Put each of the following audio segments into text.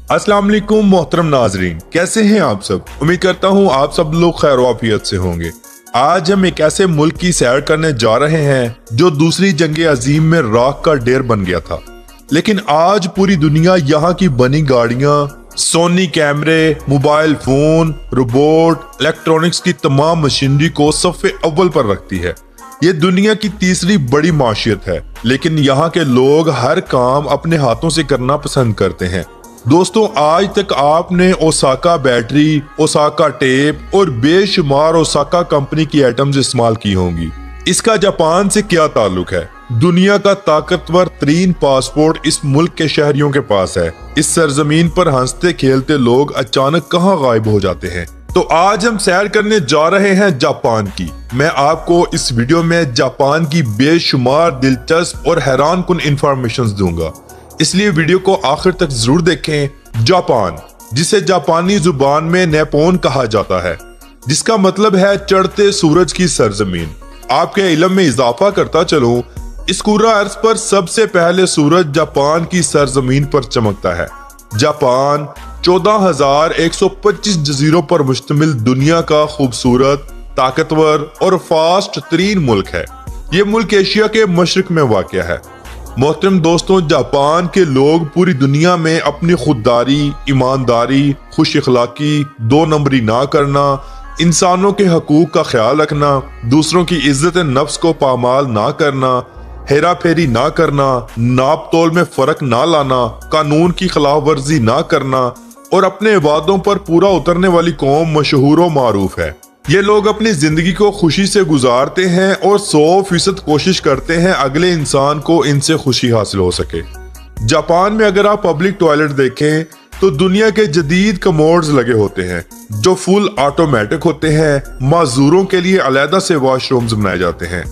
अस्सलाम वालेकुम मोहतरम नाजरीन, कैसे हैं आप सब। उम्मीद करता हूँ आप सब लोग खैर वाफियत से होंगे। आज हम एक ऐसे मुल्क की सैर करने जा रहे हैं जो दूसरी जंग अजीम में राख का ढेर बन गया था, लेकिन आज पूरी दुनिया यहाँ की बनी गाड़ियाँ, सोनी कैमरे, मोबाइल फोन, रोबोट, इलेक्ट्रॉनिक्स की तमाम मशीनरी को सफ़े अव्वल पर रखती है। ये दुनिया की तीसरी बड़ी माशियत है, लेकिन यहाँ के लोग हर काम अपने हाथों से करना पसंद करते हैं। दोस्तों, आज तक आपने ओसाका बैटरी, ओसाका टेप और बेशुमार ओसाका कंपनी की आइटम्स इस्तेमाल की होंगी। इसका जापान से क्या ताल्लुक है? दुनिया का ताकतवर तरीन पासपोर्ट इस मुल्क के शहरियों के पास है। इस सरजमीन पर हंसते खेलते लोग अचानक कहाँ गायब हो जाते हैं। तो आज हम सैर करने जा रहे हैं जापान की। मैं आपको इस वीडियो में जापान की बेशुमार दिलचस्प और हैरान कुन इंफॉर्मेशन दूंगा, इसलिए वीडियो को आखिर तक जरूर देखें। जापान, जिसे जापानी जुबान में नेपोन कहा जाता है, जिसका मतलब है चढ़ते सूरज की सरजमीन। आपके इल्म में इजाफा करता चलूं, इस कुर्रा अर्ज पर सबसे पहले सूरज जापान की सरजमीन पर चमकता है। जापान 14,125 जजीरों पर मुश्तमिल दुनिया का खूबसूरत, ताकतवर और फास्ट तरीन मुल्क है। ये मुल्क एशिया के मशरक में वाक़या है। मोहतरम दोस्तों, जापान के लोग पूरी दुनिया में अपनी खुददारी, ईमानदारी, खुश अखलाकी, दो नंबरी ना करना, इंसानों के हकूक का ख्याल रखना, दूसरों की इज्जत नफ्स को पामाल ना करना, हेरा फेरी ना करना, नाप तोल में फर्क ना लाना, कानून की खिलाफ वर्जी ना करना और अपने वादों पर पूरा उतरने वाली कौम मशहूर व मारूफ है। ये लोग अपनी जिंदगी को खुशी से गुजारते हैं और 100% कोशिश करते हैं अगले इंसान को इनसे खुशी हासिल हो सके। जापान में अगर आप पब्लिक टॉयलेट देखें तो दुनिया के जदीद कमोड्स लगे होते हैं जो फुल ऑटोमेटिक होते हैं। माजूरों के लिए अलहदा से वॉशरूम्स बनाए जाते हैं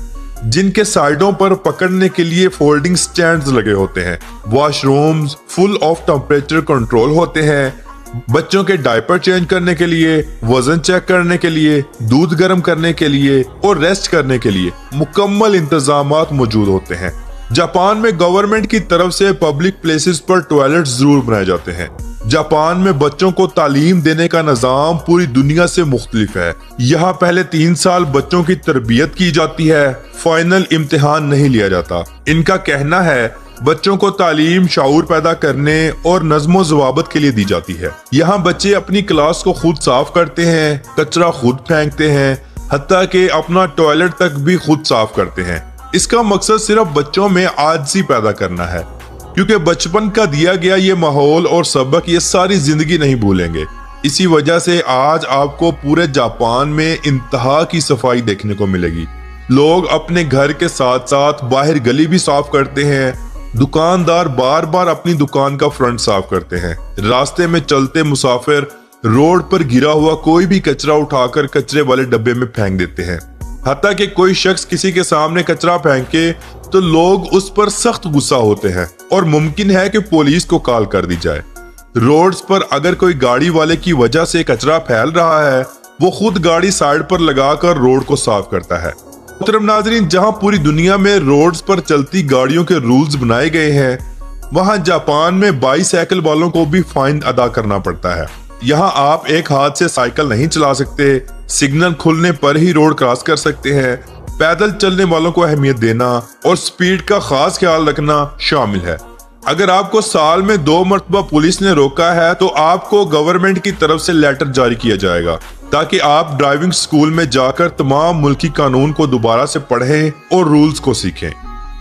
जिनके साइडों पर पकड़ने के लिए फोल्डिंग स्टैंड्स लगे होते हैं। Washrooms full of temperature control होते हैं। बच्चों के डायपर चेंज करने के लिए, वजन चेक करने के लिए, दूध गर्म करने के लिए और रेस्ट करने के लिए मुकम्मल इंतजामात मौजूद होते हैं। जापान में गवर्नमेंट की तरफ से पब्लिक प्लेसेस पर टॉयलेट जरूर बनाए जाते हैं। जापान में बच्चों को तालीम देने का निज़ाम पूरी दुनिया से मुख्तलिफ है। यहाँ पहले 3 साल बच्चों की तरबियत की जाती है, फाइनल इम्तिहान नहीं लिया जाता। इनका कहना है बच्चों को तालीम शाऊर पैदा करने और नज़्मो ज़वाबत के लिए दी जाती है। यहाँ बच्चे अपनी क्लास को खुद साफ करते हैं, कचरा खुद फेंकते हैं, हत्ता कि अपना टॉयलेट तक भी खुद साफ करते हैं। इसका मकसद सिर्फ बच्चों में आजिज़ी पैदा करना है, क्योंकि बचपन का दिया गया ये माहौल और सबक ये सारी जिंदगी नहीं भूलेंगे। इसी वजह से आज आपको पूरे जापान में इंतहा की सफाई देखने को मिलेगी। लोग अपने घर के साथ साथ बाहर गली भी साफ करते हैं। दुकानदार बार बार अपनी दुकान का फ्रंट साफ करते हैं। रास्ते में चलते मुसाफिर रोड पर गिरा हुआ कोई भी कचरा उठाकर कचरे वाले डब्बे में फेंक देते हैं। हत्ता कि कोई शख्स किसी के सामने कचरा फेंके तो लोग उस पर सख्त गुस्सा होते हैं और मुमकिन है कि पुलिस को कॉल कर दी जाए। रोड्स पर अगर कोई गाड़ी वाले की वजह से कचरा फैल रहा है, वो खुद गाड़ी साइड पर लगाकर रोड को साफ करता है। मोहतरम नाज़रीन, जहां पूरी दुनिया में रोड्स पर चलती गाड़ियों के रूल्स बनाए गए हैं, वहां जापान में बाईसाइकिल वालों को भी फाइन अदा करना पड़ता है। यहाँ आप एक हाथ से साइकिल नहीं चला सकते, सिग्नल खुलने पर ही रोड क्रॉस कर सकते हैं। पैदल चलने वालों को अहमियत देना और स्पीड का खास ख्याल रखना शामिल है। अगर आपको साल में 2 मरतबा पुलिस ने रोका है तो आपको गवर्नमेंट की तरफ से लेटर जारी किया जाएगा ताकि आप ड्राइविंग स्कूल में जाकर तमाम मुल्की कानून को दोबारा से पढ़ें और रूल्स को सीखें।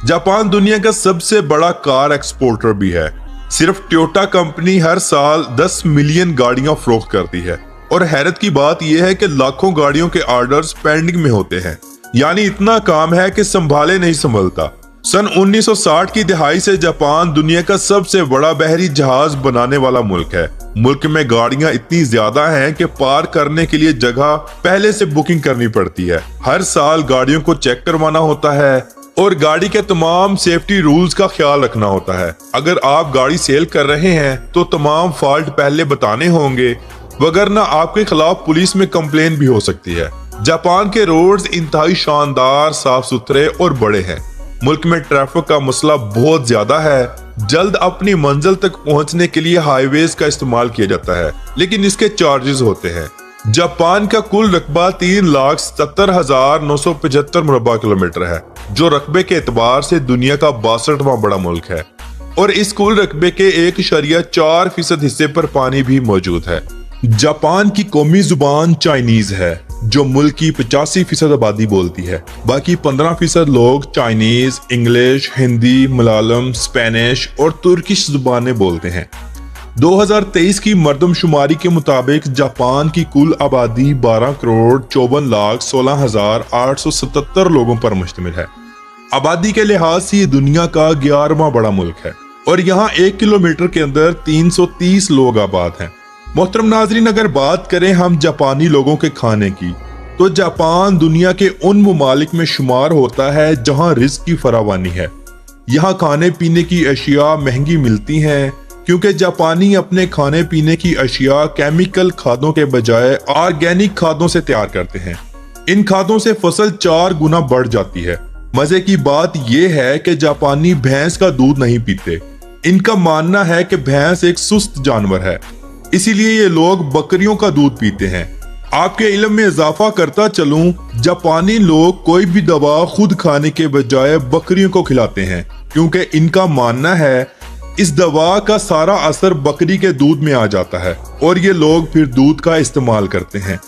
जापान दुनिया का सबसे बड़ा कार एक्सपोर्टर भी है। सिर्फ टोयोटा कंपनी हर साल 10 मिलियन गाड़ियां फरोख्त करती है और हैरत की बात यह है कि लाखों गाड़ियों के ऑर्डर्स पेंडिंग में होते हैं। यानी इतना काम है कि संभाले नहीं संभलता। सन 1960 की दिहाई से जापान दुनिया का सबसे बड़ा बहरी जहाज बनाने वाला मुल्क है। मुल्क में गाड़ियां इतनी ज्यादा हैं कि पार करने के लिए जगह पहले से बुकिंग करनी पड़ती है। हर साल गाड़ियों को चेक करवाना होता है और गाड़ी के तमाम सेफ्टी रूल्स का ख्याल रखना होता है। अगर आप गाड़ी सेल कर रहे हैं तो तमाम फॉल्ट पहले बताने होंगे, वगरना आपके खिलाफ पुलिस में कंप्लेन भी हो सकती है। जापान के रोड्स इंतहाई शानदार, साफ सुथरे और बड़े हैं। मुल्क में ट्रैफिक का मसला बहुत ज्यादा है। जल्द अपनी मंजिल तक पहुंचने के लिए हाईवेज का इस्तेमाल किया जाता है, लेकिन इसके चार्जेस होते हैं। जापान का कुल रकबा 3,77,975 मुरब्बा किलोमीटर है, जो रकबे के एतबार से दुनिया का 62वां बड़ा मुल्क है, और इस कुल रकबे के 1.4% हिस्से पर पानी भी मौजूद है। जापान की कौमी जुबान चाइनीज है, जो मुल्क की 85% आबादी बोलती है। बाकी 15% लोग Chinese, English, Hindi, Malayalam, Spanish और तुर्किश जुबानें बोलते हैं। 2023 की मर्दमशुमारी के मुताबिक जापान की कुल आबादी 12,54,16,877 लोगों पर मुश्तमिल है। आबादी के लिहाज से ये दुनिया का 11वां बड़ा मुल्क है, और यहाँ 1 किलोमीटर के अंदर 330 लोग आबाद हैं। मोहतरम नाजरीन, अगर बात करें हम जापानी लोगों के खाने की, तो जापान दुनिया के उन मुमालिक में शुमार होता है जहां रिस्क की फरावानी है। यहाँ खाने पीने की अशिया महंगी मिलती हैं, क्योंकि जापानी अपने खाने पीने की अशिया केमिकल खादों के बजाय ऑर्गेनिक खादों से तैयार करते हैं। इन खादों से फसल 4 गुना बढ़ जाती है। मजे की बात यह है कि जापानी भैंस का दूध नहीं पीते। इनका मानना है कि भैंस एक सुस्त जानवर है, इसीलिए ये लोग बकरियों का दूध पीते हैं। आपके इल्म में इजाफा करता चलूं, जापानी लोग कोई भी दवा खुद खाने के बजाय बकरियों को खिलाते हैं, क्योंकि इनका मानना है इस दवा का सारा असर बकरी के दूध में आ जाता है, और ये लोग फिर दूध का इस्तेमाल करते हैं।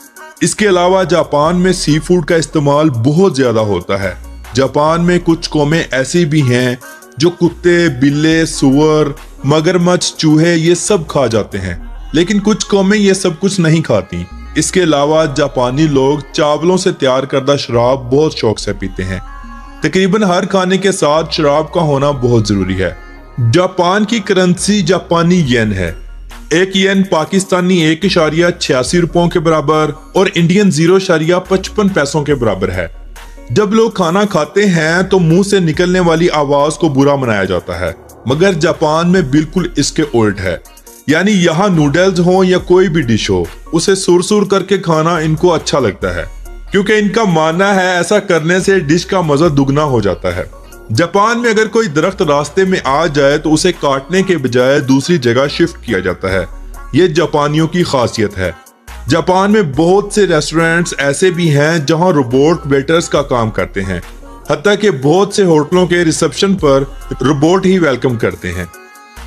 इसके अलावा जापान में सी फूड का इस्तेमाल बहुत ज्यादा होता है। जापान में कुछ कौमें ऐसी भी हैं जो कुत्ते, बिल्ले, सुअर, मगरमच्छ, चूहे ये सब खा जाते हैं, लेकिन कुछ कौमें ये सब कुछ नहीं खाती। इसके अलावा जापानी लोग चावलों से तैयार करदा शराब बहुत शौक से पीते हैं। तकरीबन हर खाने के साथ शराब का होना बहुत जरूरी है। जापान की करेंसी जापानी येन है। एक येन पाकिस्तानी 1.86 रुपयों के बराबर और इंडियन 0.55 पैसों के बराबर है। जब लोग खाना खाते हैं तो मुंह से निकलने वाली आवाज को बुरा मनाया जाता है, मगर जापान में बिल्कुल इसके उल्ट है। यानी यहाँ नूडल्स हो या कोई भी डिश हो, उसे सुर करके खाना इनको अच्छा लगता है, क्योंकि इनका मानना है ऐसा करने से डिश का मजा दुगना हो जाता है। जापान में अगर कोई दरख्त रास्ते में आ जाए तो उसे काटने के बजाय दूसरी जगह शिफ्ट किया जाता है। ये जापानियों की खासियत है। जापान में बहुत से रेस्टोरेंट्स ऐसे भी हैं जहां रोबोट वेटर्स का काम करते हैं, हत्ता कि बहुत से होटलों के रिसेप्शन पर रोबोट ही वेलकम करते हैं।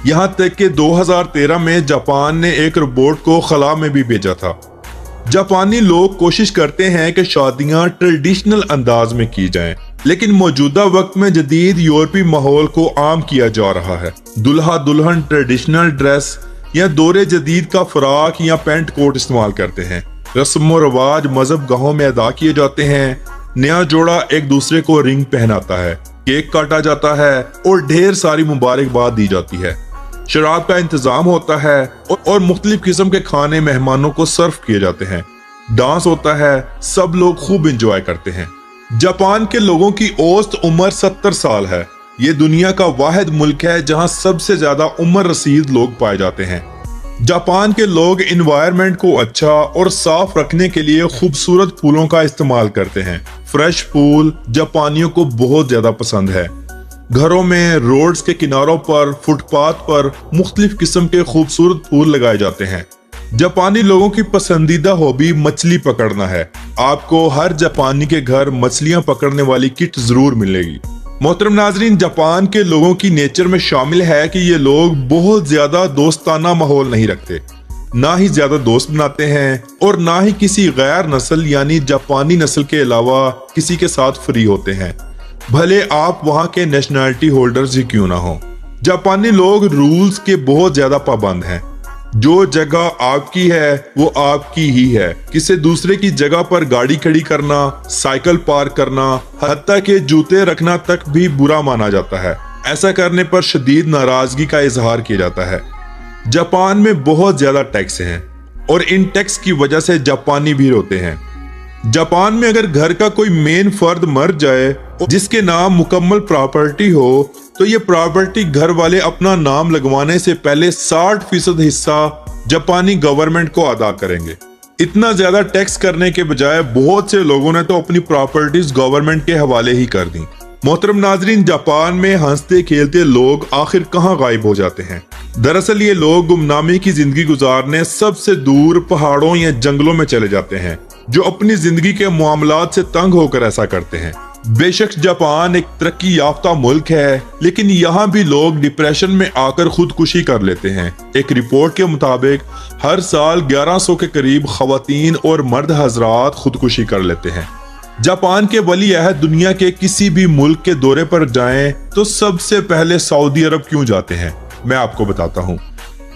यहाँ तक कि 2013 में जापान ने एक रोबोट को खला में भी भेजा था। जापानी लोग कोशिश करते हैं कि शादियां ट्रेडिशनल अंदाज में की जाएं, लेकिन मौजूदा वक्त में जदीद यूरोपीय माहौल को आम किया जा रहा है। दुल्हा दुल्हन ट्रेडिशनल ड्रेस या दौरे जदीद का फराक या पेंट कोट इस्तेमाल करते हैं। रस्म व रवाज मजहब गाहों में अदा किए जाते हैं। नया जोड़ा एक दूसरे को रिंग पहनाता है, केक काटा जाता है और ढेर सारी मुबारकबाद दी जाती है। शराब का इंतजाम होता है और मुख्तलिफ किस्म के खाने मेहमानों को सर्व किए जाते हैं। डांस होता है, सब लोग खूब एंजॉय करते हैं। जापान के लोगों की औसत उम्र 70 साल है। ये दुनिया का वाहिद मुल्क है जहां सबसे ज्यादा उम्र रसीद लोग पाए जाते हैं। जापान के लोग इन्वायरमेंट को अच्छा और साफ रखने के लिए खूबसूरत फूलों का इस्तेमाल करते हैं। फ्रेश फूल जापानियों को बहुत ज्यादा पसंद है। घरों में, रोड्स के किनारों पर, फुटपाथ पर मुख्तलिफ किस्म के खूबसूरत फूल लगाए जाते हैं। जापानी लोगों की पसंदीदा हॉबी मछली पकड़ना है। आपको हर जापानी के घर मछलियां पकड़ने वाली किट जरूर मिलेगी। मोहतरम नाजरीन, जापान के लोगों की नेचर में शामिल है कि ये लोग बहुत ज्यादा दोस्ताना माहौल नहीं रखते, ना ही ज्यादा दोस्त बनाते हैं और ना ही किसी गैर नस्ल यानी जापानी नस्ल के अलावा किसी के साथ फ्री होते हैं, भले आप वहां के नेशनैलिटी होल्डर्स ही क्यों ना हो। जापानी लोग रूल्स के बहुत ज्यादा पाबंद हैं। जो जगह आपकी है वो आपकी ही है। किसी दूसरे की जगह पर गाड़ी खड़ी करना, साइकिल पार्क करना, हत्ता के जूते रखना तक भी बुरा माना जाता है। ऐसा करने पर शदीद नाराजगी का इजहार किया जाता है। जापान में बहुत ज्यादा टैक्स हैं और इन टैक्स की वजह से जापानी भी रोते हैं। जापान में अगर घर का कोई मेन फर्द मर जाए जिसके नाम मुकम्मल प्रॉपर्टी हो, तो ये प्रॉपर्टी घर वाले अपना नाम लगवाने से पहले 60% हिस्सा जापानी गवर्नमेंट को अदा करेंगे। इतना ज्यादा टैक्स करने के बजाय बहुत से लोगों ने तो अपनी प्रॉपर्टीज गवर्नमेंट के हवाले ही कर दी। मोहतरम नाजरीन, जापान में हंसते खेलते लोग आखिर कहाँ गायब हो जाते हैं? दरअसल ये लोग गुमनामी की जिंदगी गुजारने सबसे दूर पहाड़ों या जंगलों में चले जाते हैं, जो अपनी जिंदगी के मामलात से तंग होकर ऐसा करते हैं। बेशक जापान एक तरक्की याफ्ता मुल्क है, लेकिन यहाँ भी लोग डिप्रेशन में आकर खुदकुशी कर लेते हैं। एक रिपोर्ट के मुताबिक हर साल 1100 के करीब खवातीन और मर्द हजरात खुदकुशी कर लेते हैं। जापान के वली अहद दुनिया के किसी भी मुल्क के दौरे पर जाएं तो सबसे पहले सऊदी अरब क्यों जाते हैं, मैं आपको बताता हूँ।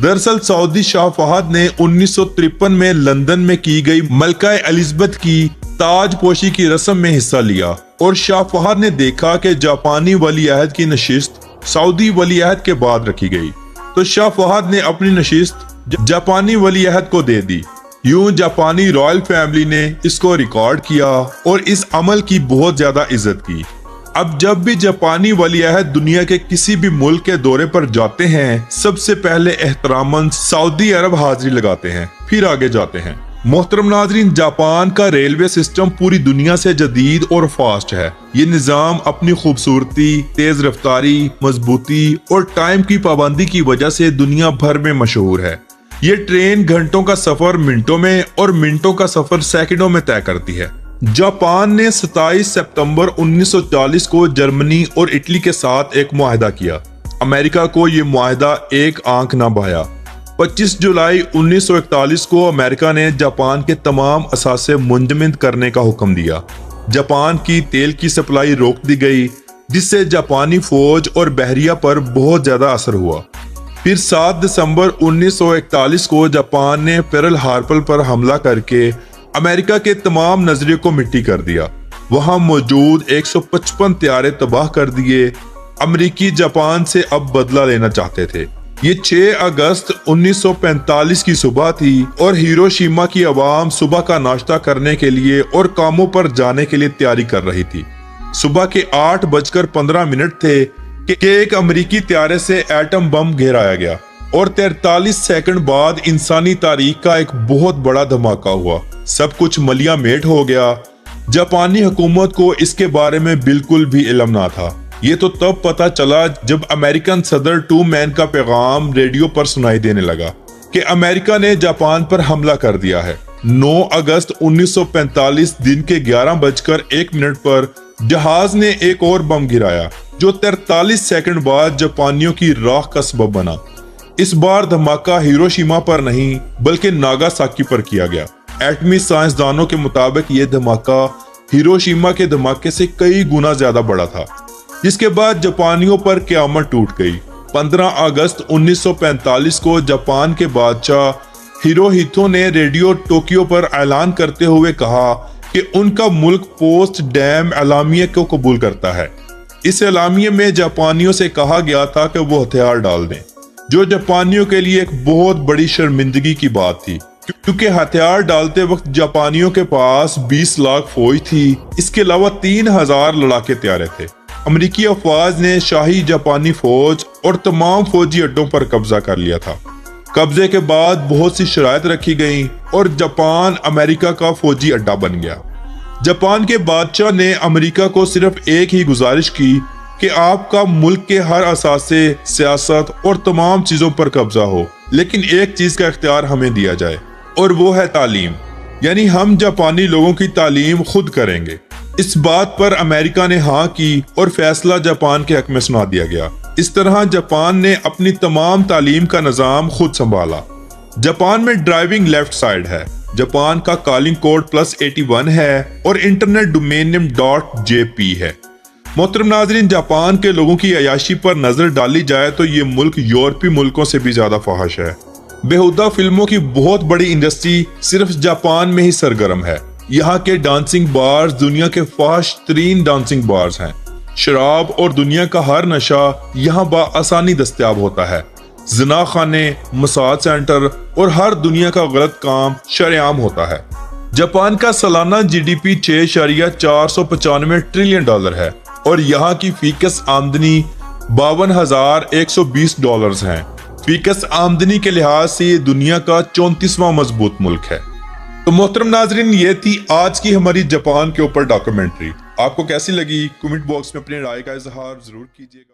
दरअसल सऊदी शाह फहद ने 1953 में लंदन में की गई मलका एलिजाबेथ की ताजपोशी की रस्म में हिस्सा लिया और शाह फहद ने देखा कि जापानी वली अहद की नशिस्त सऊदी वली अहद के बाद रखी गई, तो शाह फहद ने अपनी नशिस्त जापानी वली अहद को दे दी। यूं जापानी रॉयल फैमिली ने इसको रिकॉर्ड किया और इस अमल की बहुत ज्यादा इज्जत की। अब जब भी जापानी वली अहद दुनिया के किसी भी मुल्क के दौरे पर जाते हैं, सबसे पहले एहतरामन सऊदी अरब हाजिरी लगाते हैं, फिर आगे जाते हैं। मोहतरम नाजरीन, जापान का रेलवे सिस्टम पूरी दुनिया से जदीद और फास्ट है। ये निज़ाम अपनी खूबसूरती, तेज रफ्तारी, मजबूती और टाइम की पाबंदी की वजह से दुनिया भर में मशहूर है। ये ट्रेन घंटों का सफर मिनटों में और मिनटों का सफर सेकंडों में तय करती है। जापान ने 27 सितंबर 1940 को जर्मनी और इटली के साथ एक मुआहदा किया। अमेरिका को ये मुआहदा एक आंख ना भाया। 25 जुलाई 1941 को अमेरिका ने जापान के तमाम असासे मुंजमद करने का हुक्म दिया। जापान की तेल की सप्लाई रोक दी गई, जिससे जापानी फौज और बहरिया पर बहुत ज्यादा असर हुआ। फिर 7 दिसंबर 1941 को जापान ने पेरल हार्बर पर हमला करके अमेरिका के तमाम नजरिए को मिट्टी कर दिया। वहां मौजूद 155 तैयारे तबाह कर दिए। अमेरिकी जापान से अब बदला लेना चाहते थे। ये 6 अगस्त 1945 की सुबह थी और हिरोशिमा की आवाम सुबह का नाश्ता करने के लिए और कामों पर जाने के लिए तैयारी कर रही थी। सुबह के 8:15 थे कि एक अमेरिकी तैयारे से एटम बम गिराया गया और 43 सेकंड बाद इंसानी तारीख का एक बहुत बड़ा धमाका हुआ। सब कुछ मलिया मेट हो गया। जापानी हुकूमत को इसके बारे में बिल्कुल भी इल्म ना था। ये तो तब पता चला जब अमेरिकन सदर ट्रूमैन का पैगाम रेडियो पर सुनाई देने लगा कि अमेरिका ने जापान पर हमला कर दिया है। 9 अगस्त 1945 दिन के 11:01 पर जहाज ने एक और बम गिराया, जो 43 सेकंड बाद जापानियों की राख का सबब बना। इस बार धमाका हिरोशिमा पर नहीं बल्कि नागासाकी पर किया गया। एटमी साइंसदानों के मुताबिक यह धमाका हिरोशिमा के धमाके से कई गुना ज्यादा बड़ा था, जिसके बाद जापानियों पर क़यामत टूट गई। 15 अगस्त 1945 को जापान के बादशाह हिरोहितो ने रेडियो टोक्यो पर ऐलान करते हुए कहा कि उनका मुल्क पोस्ट डैम एलामिया को कबूल करता है। इस एलामिया में जापानियों से कहा गया था कि वो हथियार डाल दें, जो जापानियों के लिए एक बहुत बड़ी शर्मिंदगी की बात थी, क्योंकि हथियार डालते वक्त जापानियों के पास 20 लाख फौज थी। इसके अलावा 3000 लड़ाके तैयार थे। अमेरिकी अफवाज ने शाही जापानी फौज और तमाम फौजी अड्डों पर कब्जा कर लिया था। कब्जे के बाद बहुत सी शराइत रखी गईं और जापान अमेरिका का फौजी अड्डा बन गया। जापान के बादशाह ने अमेरिका को सिर्फ एक ही गुजारिश की कि आपका मुल्क के हर असासे, सियासत और तमाम चीजों पर कब्जा हो, लेकिन एक चीज का इख्तियार हमें दिया जाए और वो है तालीम, यानी हम जापानी लोगों की तालीम खुद करेंगे। इस बात पर अमेरिका ने हाँ की और फैसला जापान के हक में सुना दिया गया। इस तरह जापान ने अपनी तमाम तालीम का निजाम खुद संभाला। जापान में ड्राइविंग लेफ्ट साइड है। जापान का कॉलिंग कोड +81 है और इंटरनेट डोमेन नेम .jp है। मोहतरम नाजरीन, जापान के लोगों की अयाशी पर नजर डाली जाए तो ये मुल्क यूरोपीय मुल्कों से भी ज्यादा फहाश है। बेहुदा फिल्मों की बहुत बड़ी इंडस्ट्री सिर्फ जापान में ही सरगर्म है। यहाँ के डांसिंग बार्स दुनिया के फाश तरीन डांसिंग बार्स हैं। शराब और दुनिया का हर नशा यहाँ बआसानी दस्तयाब होता है। जिना खाने, मसाज सेंटर और हर दुनिया का गलत काम शरेआम होता है। जापान का सालाना GDP 6.495 ट्रिलियन डॉलर है और यहाँ की फीकस आमदनी $52,120 है। फीकस आमदनी के लिहाज से ये दुनिया का 34वां मजबूत मुल्क है। तो मोहतरम नाजरीन, ये थी आज की हमारी जापान के ऊपर डॉक्यूमेंट्री। آپ کو کیسی لگی کمنٹ باکس میں اپنی رائے کا اظہار ضرور کیجیے گا.